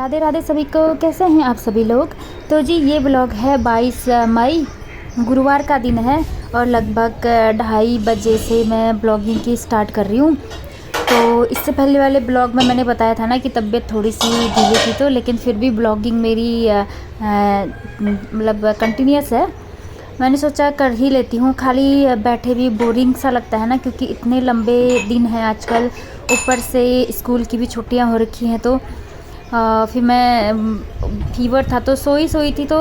राधे राधे सभी को। कैसे हैं आप सभी लोग। तो जी ये ब्लॉग है 22 मई, गुरुवार का दिन है और लगभग 2:30 बजे से मैं ब्लॉगिंग की स्टार्ट कर रही हूँ। तो इससे पहले वाले ब्लॉग में मैंने बताया था ना कि तबीयत थोड़ी सी ढीली थी, तो लेकिन फिर भी ब्लॉगिंग मेरी मतलब कंटिन्यूस है। मैंने सोचा कर ही लेती हूँ, खाली बैठे भी बोरिंग सा लगता है ना, क्योंकि इतने लंबे दिन हैं आजकल, ऊपर से स्कूल की भी छुट्टियां हो रखी हैं। तो फिर मैं फीवर था तो सोई थी, तो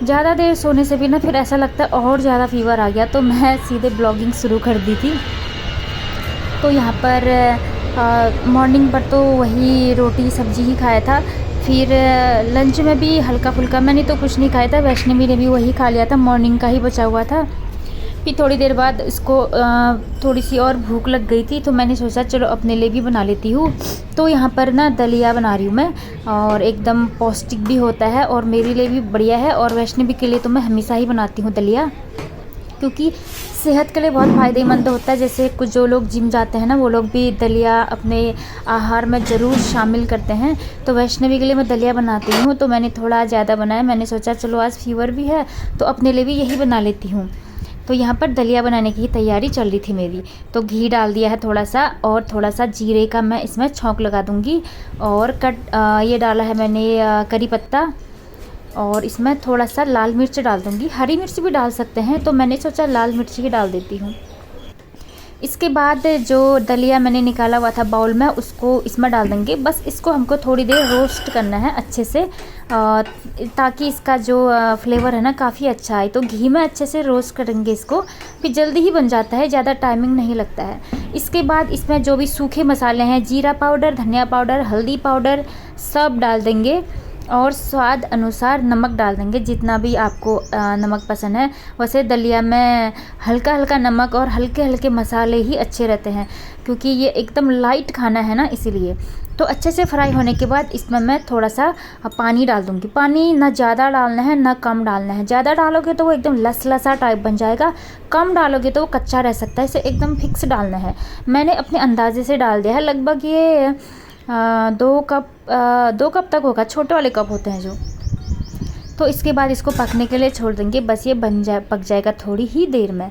ज़्यादा देर सोने से भी ना फिर ऐसा लगता है और ज़्यादा फीवर आ गया, तो मैं सीधे ब्लॉगिंग शुरू कर दी थी। तो यहाँ पर मॉर्निंग पर तो वही रोटी सब्जी ही खाया था। फिर लंच में भी हल्का फुल्का, मैंने तो कुछ नहीं खाया था, वैष्णवी ने भी वही खा लिया था, मॉर्निंग का ही बचा हुआ था। फिर थोड़ी देर बाद इसको थोड़ी सी और भूख लग गई थी, तो मैंने सोचा चलो अपने लिए भी बना लेती हूँ। तो यहाँ पर ना दलिया बना रही हूँ मैं, और एकदम पौष्टिक भी होता है और मेरे लिए भी बढ़िया है, और वैष्णवी के लिए तो मैं हमेशा ही बनाती हूँ दलिया, क्योंकि सेहत के लिए बहुत फ़ायदेमंद होता है। जैसे कुछ जो लोग जिम जाते हैं ना, वो लोग भी दलिया अपने आहार में ज़रूर शामिल करते हैं। तो वैष्णवी के लिए मैं दलिया बनाती हूँ, तो मैंने थोड़ा ज़्यादा बनाया। मैंने सोचा चलो आज फीवर भी है तो अपने लिए भी यही बना लेती हूँ। तो यहाँ पर दलिया बनाने की तैयारी चल रही थी मेरी। तो घी डाल दिया है थोड़ा सा, और थोड़ा सा जीरे का मैं इसमें छौंक लगा दूँगी। और ये डाला है मैंने करी पत्ता, और इसमें थोड़ा सा लाल मिर्च डाल दूँगी। हरी मिर्च भी डाल सकते हैं, तो मैंने सोचा लाल मिर्च ही डाल देती हूँ। इसके बाद जो दलिया मैंने निकाला हुआ था बाउल में, उसको इसमें डाल देंगे। बस इसको हमको थोड़ी देर रोस्ट करना है अच्छे से, ताकि इसका जो फ्लेवर है ना काफ़ी अच्छा आए। तो घी में अच्छे से रोस्ट करेंगे इसको, फिर जल्दी ही बन जाता है, ज़्यादा टाइमिंग नहीं लगता है। इसके बाद इसमें जो भी सूखे मसाले हैं, जीरा पाउडर, धनिया पाउडर, हल्दी पाउडर, सब डाल देंगे, और स्वाद अनुसार नमक डाल देंगे, जितना भी आपको नमक पसंद है। वैसे दलिया में हल्का हल्का नमक और हल्के हल्के मसाले ही अच्छे रहते हैं, क्योंकि ये एकदम लाइट खाना है ना, इसीलिए। तो अच्छे से फ्राई होने के बाद इसमें मैं थोड़ा सा पानी डाल दूँगी। पानी ना ज़्यादा डालना है ना कम डालना है। ज़्यादा डालोगे तो वो एकदम लसा टाइप बन जाएगा, कम डालोगे तो वो कच्चा रह सकता है। इसे एकदम फिक्स डालना है। मैंने अपने अंदाजे से डाल दिया है, लगभग ये 2 कप तक होगा, छोटे वाले कप होते हैं जो। तो इसके बाद इसको पकने के लिए छोड़ देंगे, बस ये पक जाएगा थोड़ी ही देर में।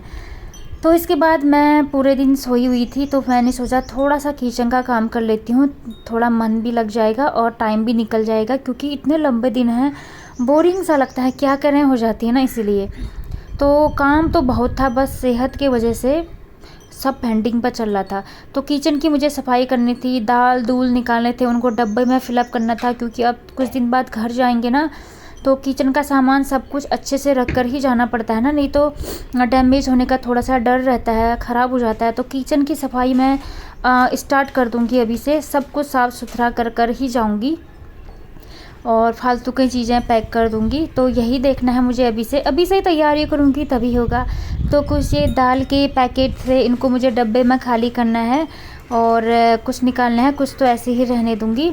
तो इसके बाद मैं पूरे दिन सोई हुई थी, तो मैंने सोचा थोड़ा सा किचन का काम कर लेती हूँ, थोड़ा मन भी लग जाएगा और टाइम भी निकल जाएगा, क्योंकि इतने लंबे दिन हैं, बोरिंग सा लगता है, क्या करें हो जाती है ना, इसीलिए। तो काम तो बहुत था, बस सेहत की वजह से सब पेंडिंग पर चल रहा था। तो किचन की मुझे सफाई करनी थी, दाल दूल निकालने थे, उनको डब्बे में फिलअप करना था, क्योंकि अब कुछ दिन बाद घर जाएंगे ना, तो किचन का सामान सब कुछ अच्छे से रख कर ही जाना पड़ता है ना, नहीं तो डैमेज होने का थोड़ा सा डर रहता है, ख़राब हो जाता है। तो किचन की सफाई मैं स्टार्ट कर दूँगी अभी से, सब कुछ साफ़ सुथरा कर कर ही जाऊँगी, और फालतू की चीज़ें पैक कर दूँगी। तो यही देखना है मुझे, अभी से ही तैयारी करूँगी तभी होगा। तो कुछ ये दाल के पैकेट थे, इनको मुझे डब्बे में खाली करना है, और कुछ निकालना है, कुछ तो ऐसे ही रहने दूँगी।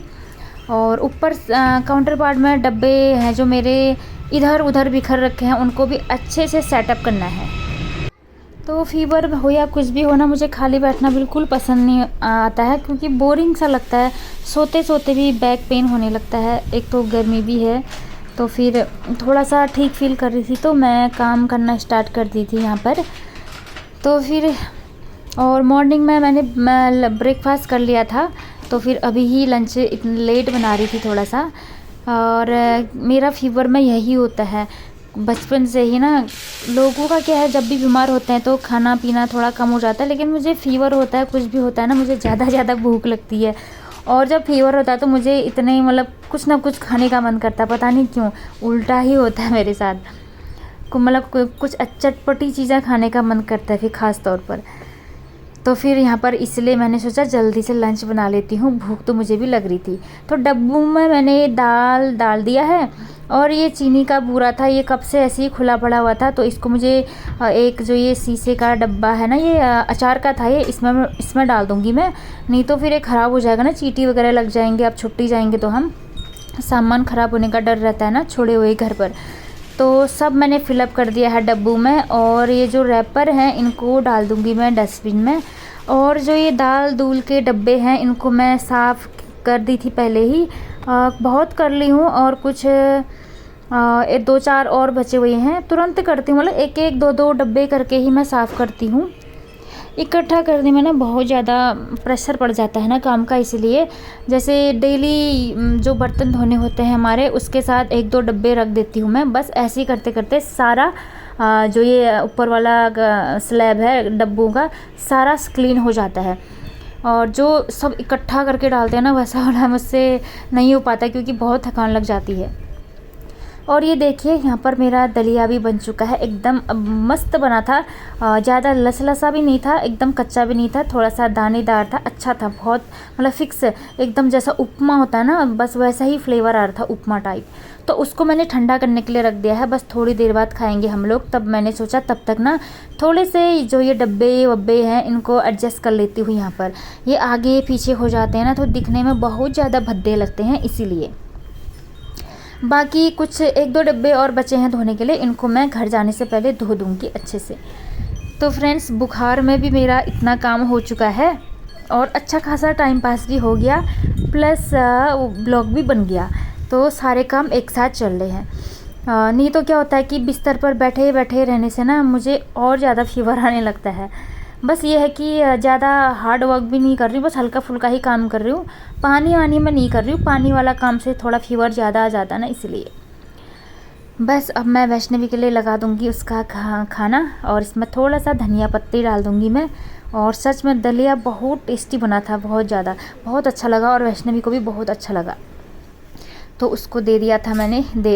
और ऊपर काउंटर पार्ट में डब्बे हैं जो मेरे इधर उधर बिखर रखे हैं, उनको भी अच्छे से सेटअप करना है। तो फीवर हो या कुछ भी हो ना, मुझे खाली बैठना बिल्कुल पसंद नहीं आता है, क्योंकि बोरिंग सा लगता है। सोते सोते भी बैक पेन होने लगता है, एक तो गर्मी भी है। तो फिर थोड़ा सा ठीक फील कर रही थी, तो मैं काम करना स्टार्ट कर दी थी यहाँ पर। तो फिर और मॉर्निंग में मैं ब्रेकफास्ट कर लिया था, तो फिर अभी ही लंच इतना लेट बना रही थी थोड़ा सा। और मेरा फीवर में यही होता है बचपन से ही ना। लोगों का क्या है, जब भी बीमार होते हैं तो खाना पीना थोड़ा कम हो जाता है, लेकिन मुझे फीवर होता है, कुछ भी होता है ना, मुझे ज़्यादा भूख लगती है। और जब फीवर होता है तो मुझे इतने मतलब कुछ ना कुछ खाने का मन करता है, पता नहीं क्यों, उल्टा ही होता है मेरे साथ। मतलब कुछ चटपटी चीज़ें खाने का मन करता है फिर ख़ास तौर पर। तो फिर यहाँ पर इसलिए मैंने सोचा जल्दी से लंच बना लेती हूँ, भूख तो मुझे भी लग रही थी। तो डब्बू में मैंने दाल डाल दिया है, और ये चीनी का बूरा था, ये कब से ऐसे ही खुला पड़ा हुआ था, तो इसको मुझे एक जो ये शीशे का डब्बा है ना, ये अचार का था, ये इसमें डाल दूँगी मैं, नहीं तो फिर ये ख़राब हो जाएगा ना, चींटी वगैरह लग जाएंगे। अब छुट्टी जाएंगे तो हम सामान ख़राब होने का डर रहता है ना, छोड़े हुए घर पर। तो सब मैंने फिलअप कर दिया है डब्बू में, और ये जो रैपर हैं इनको डाल दूँगी मैं डस्टबिन में। और जो ये दाल दूल के डब्बे हैं, इनको मैं साफ़ कर दी थी पहले ही, बहुत कर ली हूँ और कुछ 2-4 और बचे हुए हैं। तुरंत करती हूँ, मतलब एक एक 2-2 डब्बे करके ही मैं साफ़ करती हूँ। इकट्ठा करने में ना बहुत ज़्यादा प्रेशर पड़ जाता है ना काम का, इसलिए जैसे डेली जो बर्तन धोने होते हैं हमारे, उसके साथ 1-2 डब्बे रख देती हूँ मैं। बस ऐसे ही करते करते सारा जो ये ऊपर वाला स्लैब है डब्बों का, सारा क्लीन हो जाता है। और जो सब इकट्ठा करके डालते हैं ना, वैसा वाला मुझसे नहीं हो पाता क्योंकि बहुत थकान लग जाती है। और ये देखिए यहाँ पर मेरा दलिया भी बन चुका है, एकदम मस्त बना था। ज़्यादा लसलसा भी नहीं था, एकदम कच्चा भी नहीं था, थोड़ा सा दानेदार था, अच्छा था बहुत, मतलब फिक्स एकदम जैसा उपमा होता है ना, बस वैसा ही फ्लेवर आ रहा था उपमा टाइप। तो उसको मैंने ठंडा करने के लिए रख दिया है, बस थोड़ी देर बाद खाएंगे हम लोग। तब मैंने सोचा तब तक ना थोड़े से जो ये डब्बे वब्बे हैं इनको एडजस्ट कर लेती हूँ। यहाँ पर ये आगे पीछे हो जाते हैं ना, तो दिखने में बहुत ज़्यादा भद्दे लगते हैं, इसीलिए। बाकी कुछ 1-2 डब्बे और बचे हैं धोने के लिए, इनको मैं घर जाने से पहले धो दूँगी अच्छे से। तो फ्रेंड्स, बुखार में भी मेरा इतना काम हो चुका है और अच्छा खासा टाइम पास भी हो गया, प्लस ब्लॉग भी बन गया। तो सारे काम एक साथ चल रहे हैं। नहीं तो क्या होता है कि बिस्तर पर बैठे बैठे रहने से ना मुझे और ज़्यादा फीवर आने लगता है। बस ये है कि ज़्यादा हार्ड वर्क भी नहीं कर रही हूँ, बस हल्का फुल्का ही काम कर रही हूँ। पानी वानी में नहीं कर रही हूँ, पानी वाला काम से थोड़ा फीवर ज़्यादा आ जाता है ना, इसलिए। बस अब मैं वैष्णवी के लिए लगा दूँगी उसका खाना, और इसमें थोड़ा सा धनिया पत्ती डाल दूँगी मैं। और सच में दलिया बहुत टेस्टी बना था, बहुत ज़्यादा, बहुत अच्छा लगा, और वैष्णवी को भी बहुत अच्छा लगा। तो उसको दे दिया था मैंने, दे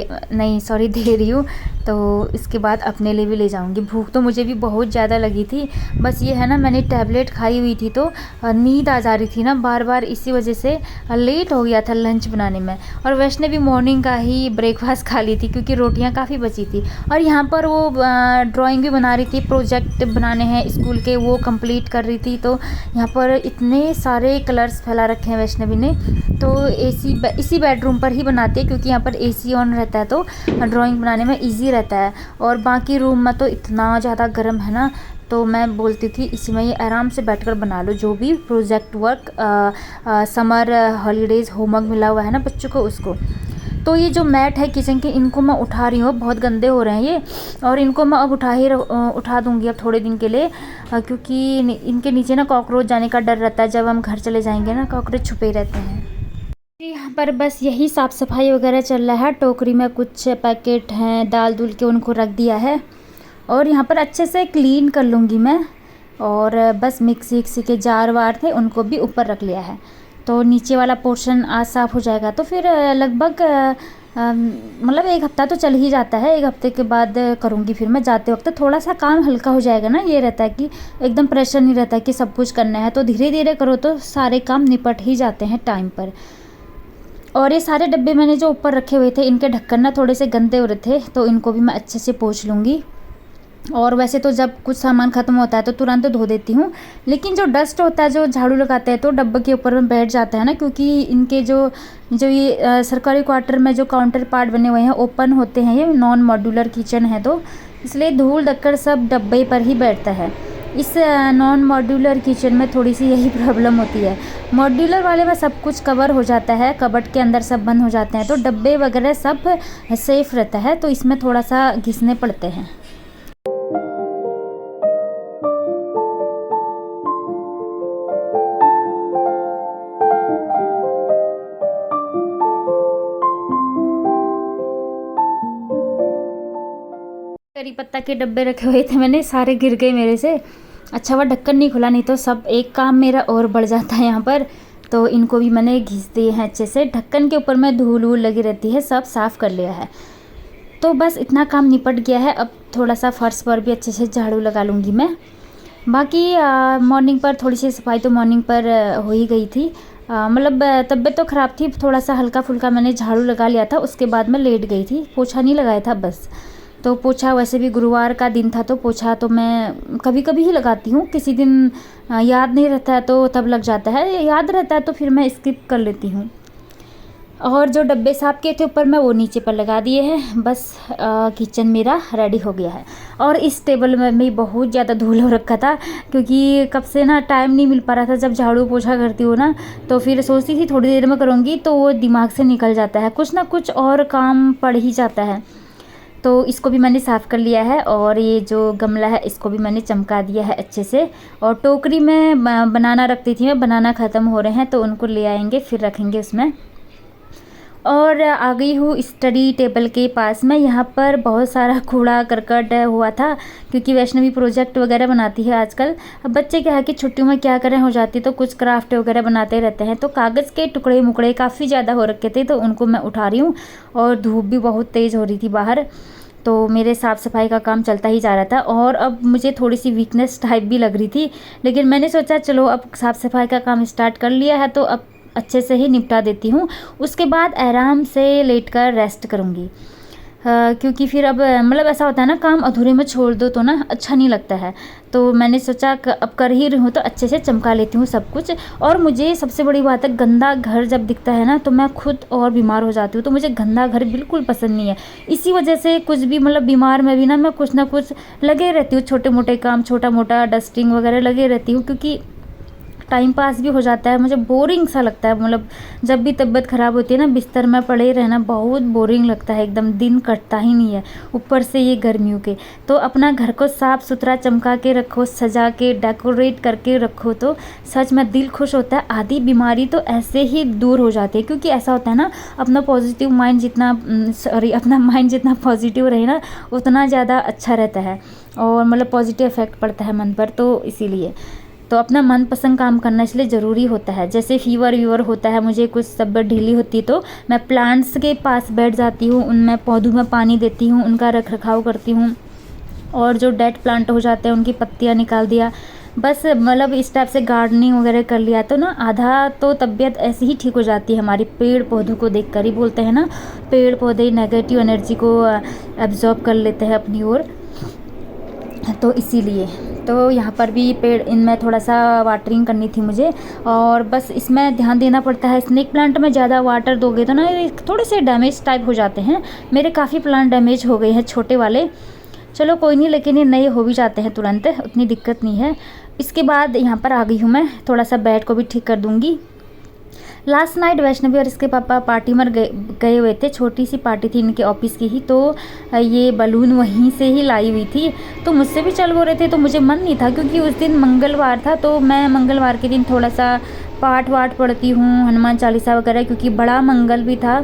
रही हूँ। तो इसके बाद अपने लिए भी ले जाऊँगी। भूख तो मुझे भी बहुत ज़्यादा लगी थी, बस ये है ना मैंने टैबलेट खाई हुई थी तो नींद आ जा रही थी ना बार बार, इसी वजह से लेट हो गया था लंच बनाने में। और वैष्णवी भी मॉर्निंग का ही ब्रेकफास्ट खा ली थी क्योंकि रोटियाँ काफ़ी बची थी। और यहाँ पर वो ड्राइंग भी बना रही थी, प्रोजेक्ट बनाने हैं स्कूल के, वो कंप्लीट कर रही थी। तो यहाँ पर इतने सारे कलर्स फैला रखे हैं वैष्णवी ने, तो इसी बेडरूम पर ही बनाती है क्योंकि यहाँ पर एसी ऑन रहता है, तो ड्राइंग बनाने में इजी रहता है। और बाकी रूम में तो इतना ज़्यादा गर्म है ना, तो मैं बोलती थी इसी में ये आराम से बैठकर बना लो जो भी project work, summer holidays homework मिला हुआ है ना बच्चों को, उसको। तो ये जो मैट है किचन के, इनको मैं उठा रही हूँ, बहुत गंदे हो रहे हैं ये, और इनको मैं अब उठा दूँगी अब थोड़े दिन के लिए, क्योंकि इनके नीचे ना कॉकरोच जाने का डर रहता है। जब हम घर चले जाएंगे ना, कॉकरोच छुपे रहते हैं। यहाँ पर बस यही साफ़ सफाई वगैरह चल रहा है। टोकरी में कुछ पैकेट हैं दाल दूल के, उनको रख दिया है, और यहाँ पर अच्छे से क्लीन कर लूँगी मैं। और बस मिक्सी के जार वार थे, उनको भी ऊपर रख लिया है, तो नीचे वाला पोर्शन आज साफ़ हो जाएगा। तो फिर लगभग मतलब 1 हफ़्ता तो चल ही जाता है। 1 हफ़्ते के बाद करूँगी फिर मैं, जाते वक्त थोड़ा सा काम हल्का हो जाएगा ना। ये रहता है कि एकदम प्रेशर नहीं रहता है कि सब कुछ करना है, तो धीरे धीरे करो तो सारे काम निपट ही जाते हैं टाइम पर। और ये सारे डब्बे मैंने जो ऊपर रखे हुए थे, इनके ढक्कन ना थोड़े से गंदे हो रहे थे, तो इनको भी मैं अच्छे से पोंछ लूँगी। और वैसे तो जब कुछ सामान ख़त्म होता है तो तुरंत धो देती हूँ, लेकिन जो डस्ट होता है, जो झाड़ू लगाते हैं तो डब्बे के ऊपर में बैठ जाता है ना, क्योंकि इनके जो ये सरकारी क्वार्टर में जो काउंटर पार्ट बने हुए हैं, ओपन होते हैं, ये नॉन मॉड्यूलर किचन है, तो इसलिए धूल धक्कड़ सब डब्बे पर ही बैठता है। इस नॉन मॉड्यूलर किचन में थोड़ी सी यही प्रॉब्लम होती है। मॉड्यूलर वाले में सब कुछ कवर हो जाता है, कबर्ड के अंदर सब बंद हो जाते हैं, तो डब्बे वगैरह सब सेफ़ रहता है, तो इसमें थोड़ा सा घिसने पड़ते हैं। करी पत्ता के डब्बे रखे हुए थे मैंने, सारे गिर गए मेरे से। अच्छा हुआ ढक्कन नहीं खुला, नहीं तो सब एक काम मेरा और बढ़ जाता है यहाँ पर। तो इनको भी मैंने घिस दिए हैं अच्छे से। ढक्कन के ऊपर में धूल वूल लगी रहती है, सब साफ़ कर लिया है। तो बस इतना काम निपट गया है। अब थोड़ा सा फर्श पर भी अच्छे से झाड़ू लगा लूँगी मैं। बाकी मॉर्निंग पर थोड़ी सी सफाई तो मॉर्निंग पर हो ही गई थी। मतलब तबीयत तो ख़राब थी, थोड़ा सा हल्का फुल्का मैंने झाड़ू लगा लिया था, उसके बाद मैं लेट गई थी, पोछा नहीं लगाया था बस। तो पोछा वैसे भी गुरुवार का दिन था, तो पोछा तो मैं कभी कभी ही लगाती हूँ, किसी दिन याद नहीं रहता है तो तब लग जाता है, याद रहता है तो फिर मैं स्किप कर लेती हूँ। और जो डब्बे साफ़ किए थे ऊपर में वो नीचे पर लगा दिए हैं। बस किचन मेरा रेडी हो गया है। और इस टेबल में भी बहुत ज़्यादा धूल हो रखा था, क्योंकि कब से ना टाइम नहीं मिल पा रहा था। जब झाड़ू पोछा करती हूँ ना तो फिर सोचती थी थोड़ी देर में करूँगी, तो वो दिमाग से निकल जाता है, कुछ ना कुछ और काम पड़ ही जाता है। तो इसको भी मैंने साफ़ कर लिया है। और ये जो गमला है इसको भी मैंने चमका दिया है अच्छे से। और टोकरी में बनाना रखती थी मैं, बनाना ख़त्म हो रहे हैं तो उनको ले आएंगे फिर रखेंगे उसमें। और आ गई हूँ स्टडी टेबल के पास में। यहाँ पर बहुत सारा कूड़ा करकट हुआ था, क्योंकि वैष्णवी प्रोजेक्ट वगैरह बनाती है आजकल। अब बच्चे क्या है कि छुट्टियों में क्या करें, हो जाती तो कुछ क्राफ्ट वगैरह बनाते रहते हैं। तो कागज़ के टुकड़े मुकड़े काफ़ी ज़्यादा हो रखे थे, तो उनको मैं उठा रही हूँ। और धूप भी बहुत तेज़ हो रही थी बाहर, तो मेरे साफ़ सफाई का काम चलता ही जा रहा था। और अब मुझे थोड़ी सी वीकनेस टाइप भी लग रही थी, लेकिन मैंने सोचा चलो अब साफ़ सफाई का काम स्टार्ट कर लिया है तो अब अच्छे से ही निपटा देती हूँ। उसके बाद आराम से लेटकर रेस्ट करूँगी, क्योंकि फिर अब मतलब ऐसा होता है ना, काम अधूरे में छोड़ दो तो ना अच्छा नहीं लगता है। तो मैंने सोचा अब कर ही रही हूँ तो अच्छे से चमका लेती हूँ सब कुछ। और मुझे सबसे बड़ी बात है, गंदा घर जब दिखता है ना तो मैं खुद और बीमार हो जाती हूँ। तो मुझे गंदा घर बिल्कुल पसंद नहीं है। इसी वजह से कुछ भी मतलब बीमार में भी ना मैं कुछ ना कुछ लगे रहती हूँ, छोटे मोटे काम, छोटा मोटा डस्टिंग वगैरह लगे रहती हूँ, क्योंकि टाइम पास भी हो जाता है। मुझे बोरिंग सा लगता है, मतलब जब भी तबीयत ख़राब होती है ना, बिस्तर में पड़े रहना बहुत बोरिंग लगता है, एकदम दिन कटता ही नहीं है। ऊपर से ये गर्मियों के, तो अपना घर को साफ़ सुथरा चमका के रखो, सजा के डेकोरेट करके रखो तो सच में दिल खुश होता है। आधी बीमारी तो ऐसे ही दूर हो जाती है, क्योंकि ऐसा होता है ना, अपना माइंड जितना पॉजिटिव रहे ना उतना ज़्यादा अच्छा रहता है, और मतलब पॉजिटिव इफेक्ट पड़ता है मन पर। तो इसीलिए तो अपना मनपसंद काम करना इसलिए ज़रूरी होता है। जैसे फीवर वीवर होता है, मुझे कुछ तबीयत ढीली होती है तो मैं प्लांट्स के पास बैठ जाती हूँ, उनमें पौधों में पानी देती हूँ, उनका रख रखाव करती हूँ। और जो डेड प्लांट हो जाते हैं उनकी पत्तियाँ निकाल दिया, बस मतलब इस टाइप से गार्डनिंग वगैरह कर लिया तो ना आधा तो तबीयत ऐसे ही ठीक हो जाती है हमारी। पेड़ पौधों को देख कर ही बोलते हैं ना, पेड़ पौधे नेगेटिव एनर्जी को एब्जॉर्ब कर लेते हैं अपनी ओर। तो इसीलिए तो यहाँ पर भी पेड़, इनमें थोड़ा सा वाटरिंग करनी थी मुझे। और बस इसमें ध्यान देना पड़ता है। स्नेक प्लांट में ज़्यादा वाटर दोगे तो ना ये थोड़े से डैमेज टाइप हो जाते हैं। मेरे काफ़ी प्लांट डैमेज हो गए हैं छोटे वाले, चलो कोई नहीं, लेकिन ये नए हो भी जाते हैं तुरंत, उतनी दिक्कत नहीं है। इसके बाद यहाँ पर आ गई हूँ मैं, थोड़ा सा बेड को भी ठीक कर दूँगी। लास्ट नाइट वैष्णवी और इसके पापा पार्टी में गए हुए थे, छोटी सी पार्टी थी इनके ऑफिस की ही, तो ये बलून वहीं से ही लाई हुई थी। तो मुझसे भी चल हो रहे थे, तो मुझे मन नहीं था, क्योंकि उस दिन मंगलवार था, तो मैं मंगलवार के दिन थोड़ा सा पाठ वाठ पढ़ती हूँ, हनुमान चालीसा वगैरह, क्योंकि बड़ा मंगल भी था।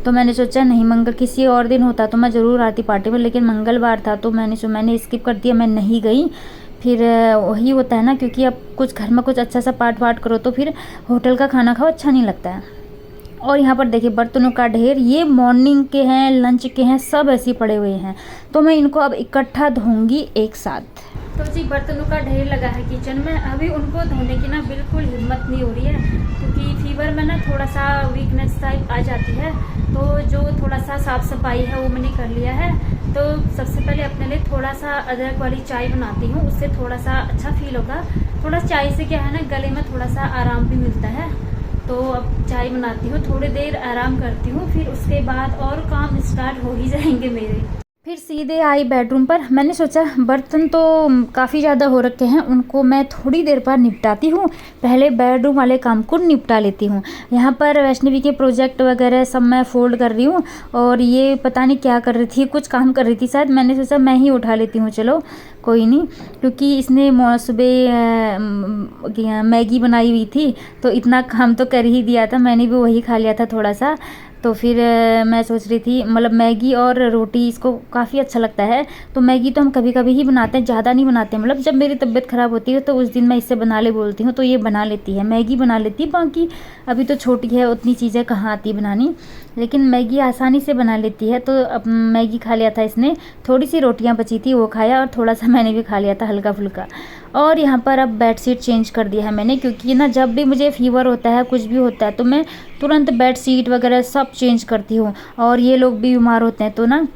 तो मैंने सोचा नहीं, मंगल किसी और दिन होता तो मैं ज़रूर आती पार्टी में, लेकिन मंगलवार था तो मैंने स्किप कर दिया, मैं नहीं गई। फिर वही होता है ना, क्योंकि अब कुछ घर में कुछ अच्छा सा पाठ वाठ करो तो फिर होटल का खाना खाओ, अच्छा नहीं लगता है। और यहाँ पर देखिए बर्तनों का ढेर, ये मॉर्निंग के हैं, लंच के हैं, सब ऐसे पड़े हुए हैं, तो मैं इनको अब इकट्ठा धोऊंगी एक साथ। तो जी बर्तनों का ढेर लगा है किचन में, अभी उनको धोने की ना बिल्कुल हिम्मत नहीं हो रही है, क्योंकि फीवर में ना थोड़ा सा वीकनेस टाइप आ जाती है। तो जो थोड़ा सा साफ़ सफाई है वो मैंने कर लिया है। तो सबसे पहले अपने लिए थोड़ा सा अदरक वाली चाय बनाती हूँ, उससे थोड़ा सा अच्छा फील होगा। थोड़ा चाय से क्या है ना, गले में थोड़ा सा आराम भी मिलता है। तो अब चाय बनाती हूँ, थोड़ी देर आराम करती हूँ, फिर उसके बाद और काम स्टार्ट हो ही जाएंगे मेरे। फिर सीधे आई बेडरूम पर। मैंने सोचा बर्तन तो काफ़ी ज़्यादा हो रखे हैं, उनको मैं थोड़ी देर पर निपटाती हूँ, पहले बेडरूम वाले काम को निपटा लेती हूँ। यहाँ पर वैष्णवी के प्रोजेक्ट वगैरह सब मैं फोल्ड कर रही हूँ, और ये पता नहीं क्या कर रही थी, कुछ काम कर रही थी शायद। मैंने सोचा मैं ही उठा लेती हूँ, चलो कोई नहीं, क्योंकि इसने सुबह मैगी बनाई हुई थी, तो इतना काम तो कर ही दिया था, मैंने भी वही खा लिया था थोड़ा सा। तो फिर मैं सोच रही थी, मतलब मैगी और रोटी इसको काफ़ी अच्छा लगता है, तो मैगी तो हम कभी कभी ही बनाते हैं, ज़्यादा नहीं बनाते हैं। मतलब जब मेरी तबीयत ख़राब होती है तो उस दिन मैं इससे बना ले बोलती हूँ, तो ये बना लेती है, मैगी बना लेती है। बाकी अभी तो छोटी है, उतनी चीज़ें कहाँ आती बनानी, लेकिन मैगी आसानी से बना लेती है। तो अब मैगी खा लिया था इसने, थोड़ी सी रोटियाँ बची थी वो खाया, और थोड़ा सा मैंने भी खा लिया था हल्का फुल्का। और यहाँ पर अब बेडशीट चेंज कर दिया है मैंने, क्योंकि ना जब भी मुझे फीवर होता है, कुछ भी होता है, तो मैं तुरंत बेडशीट वगैरह सब चेंज करती हूँ। और ये लोग भी बीमार होते हैं, तो ना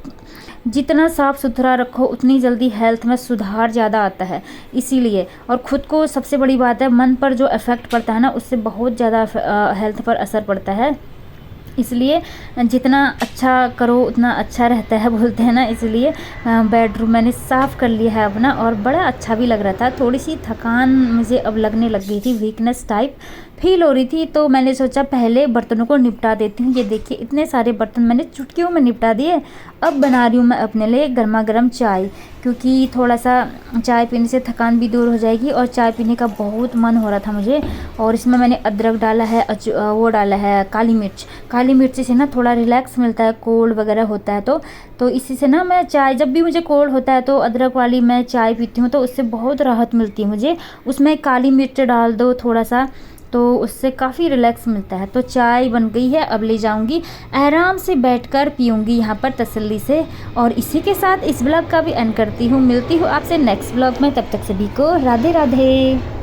जितना साफ़ सुथरा रखो उतनी जल्दी हेल्थ में सुधार ज़्यादा आता है। इसीलिए, और ख़ुद को सबसे बड़ी बात है, मन पर जो इफ़ेक्ट पड़ता है ना, उससे बहुत ज़्यादा हेल्थ पर असर पड़ता है। इसलिए जितना अच्छा करो उतना अच्छा रहता है बोलते हैं ना, इसलिए बेडरूम मैंने साफ़ कर लिया है अपना और बड़ा अच्छा भी लग रहा था। थोड़ी सी थकान मुझे अब लगने लग गई थी, वीकनेस टाइप फील हो रही थी, तो मैंने सोचा पहले बर्तनों को निपटा देती हूँ। ये देखिए इतने सारे बर्तन मैंने चुटकियों में निपटा दिए। अब बना रही हूँ मैं अपने लिए गर्मा गर्म चाय, क्योंकि थोड़ा सा चाय पीने से थकान भी दूर हो जाएगी और चाय पीने का बहुत मन हो रहा था मुझे। और इसमें मैंने अदरक डाला है, वो डाला है काली मिर्च से ना थोड़ा रिलैक्स मिलता है, कोल्ड वगैरह होता है तो इसी से ना मैं चाय, जब भी मुझे कोल्ड होता है तो अदरक वाली मैं चाय पीती हूँ, तो उससे बहुत राहत मिलती है मुझे। उसमें काली मिर्च डाल दो थोड़ा सा, तो उससे काफ़ी रिलैक्स मिलता है। तो चाय बन गई है, अब ले जाऊंगी आराम से बैठकर पीऊँगी यहाँ पर तसल्ली से। और इसी के साथ इस ब्लॉग का भी एंड करती हूँ। मिलती हूँ आपसे नेक्स्ट ब्लॉग में, तब तक सभी को राधे राधे।